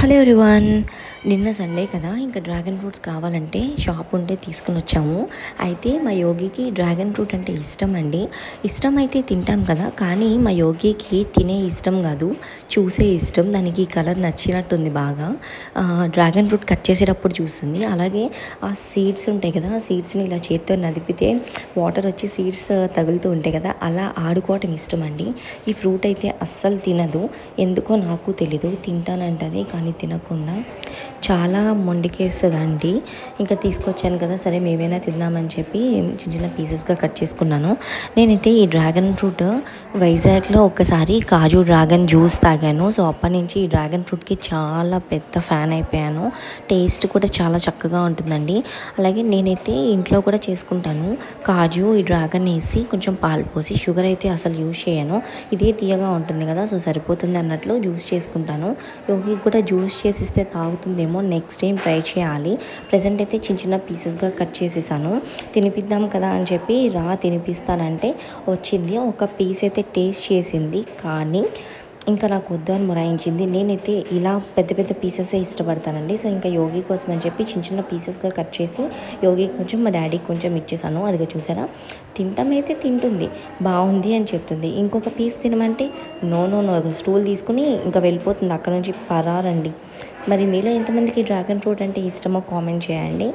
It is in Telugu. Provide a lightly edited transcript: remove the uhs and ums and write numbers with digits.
Hello everyone. నిన్న సండే కదా, ఇంకా డ్రాగన్ ఫ్రూట్స్ కావాలంటే షాప్ ఉంటే తీసుకుని వచ్చాము. అయితే మా యోగికి డ్రాగన్ ఫ్రూట్ అంటే ఇష్టం అండి. ఇష్టం అయితే తింటాం కదా, కానీ మా యోగికి తినే ఇష్టం కాదు, చూసే ఇష్టం. దానికి కలర్ నచ్చినట్టుంది బాగా. డ్రాగన్ ఫ్రూట్ కట్ చేసేటప్పుడు చూస్తుంది. అలాగే ఆ సీడ్స్ ఉంటాయి కదా, ఆ సీడ్స్ని ఇలా చేత్తో నదిపితే వాటర్ వచ్చి సీడ్స్ తగులుతూ ఉంటాయి కదా, అలా ఆడుకోవటం ఇష్టం అండి. ఈ ఫ్రూట్ అయితే అస్సలు తినదు, ఎందుకో నాకు తెలీదు. తింటానంటది కానీ తినకుండా చాలా మొండికేస్తుందండి. ఇంకా తీసుకొచ్చాను కదా, సరే మేమైనా తిందామని చెప్పి చిన్న చిన్న పీసెస్గా కట్ చేసుకున్నాను. నేనైతే ఈ డ్రాగన్ ఫ్రూట్ వైజాగ్లో ఒకసారి కాజు డ్రాగన్ జ్యూస్ తాగాను. సో అప్పటి నుంచి ఈ డ్రాగన్ ఫ్రూట్కి చాలా పెద్ద ఫ్యాన్ అయిపోయాను. టేస్ట్ కూడా చాలా చక్కగా ఉంటుందండి. అలాగే నేనైతే ఇంట్లో కూడా చేసుకుంటాను. కాజు ఈ డ్రాగన్ వేసి కొంచెం పాలు పోసి, షుగర్ అయితే అసలు యూజ్ చేయను. ఇదే తీయగా ఉంటుంది కదా, సో సరిపోతుంది అన్నట్లు జ్యూస్ చేసుకుంటాను. యోగి కూడా జ్యూస్ చేసిస్తే తాగుతుందేమో, నెక్స్ట్ టైం ట్రై చేయాలి. ప్రజెంట్ అయితే చిన్న చిన్న పీసెస్గా కట్ చేసేసాను. తినిపిద్దాం కదా అని చెప్పి తినిపిస్తానంటే వచ్చింది. ఒక పీస్ అయితే టేస్ట్ చేసింది, కానీ ఇంకా నాకు వద్దు అని మొరాయించింది. నేనైతే ఇలా పెద్ద పెద్ద పీసెసే ఇష్టపడతానండి. సో ఇంకా యోగి కోసం అని చెప్పి చిన్న చిన్న పీసెస్గా కట్ చేసి యోగికి కొంచెం, మా డాడీకి కొంచెం ఇచ్చేసాను. అదిగో చూసారా, తింటామైతే తింటుంది, బాగుంది అని చెప్తుంది. ఇంకొక పీస్ తినమంటే నో నో నో, స్టూల్ తీసుకుని ఇంకా వెళ్ళిపోతుంది అక్కడ నుంచి, పరారండి. మరి మీలో ఎంతమందికి డ్రాగన్ ఫ్రూట్ అంటే ఇష్టమో కామెంట్ చేయండి.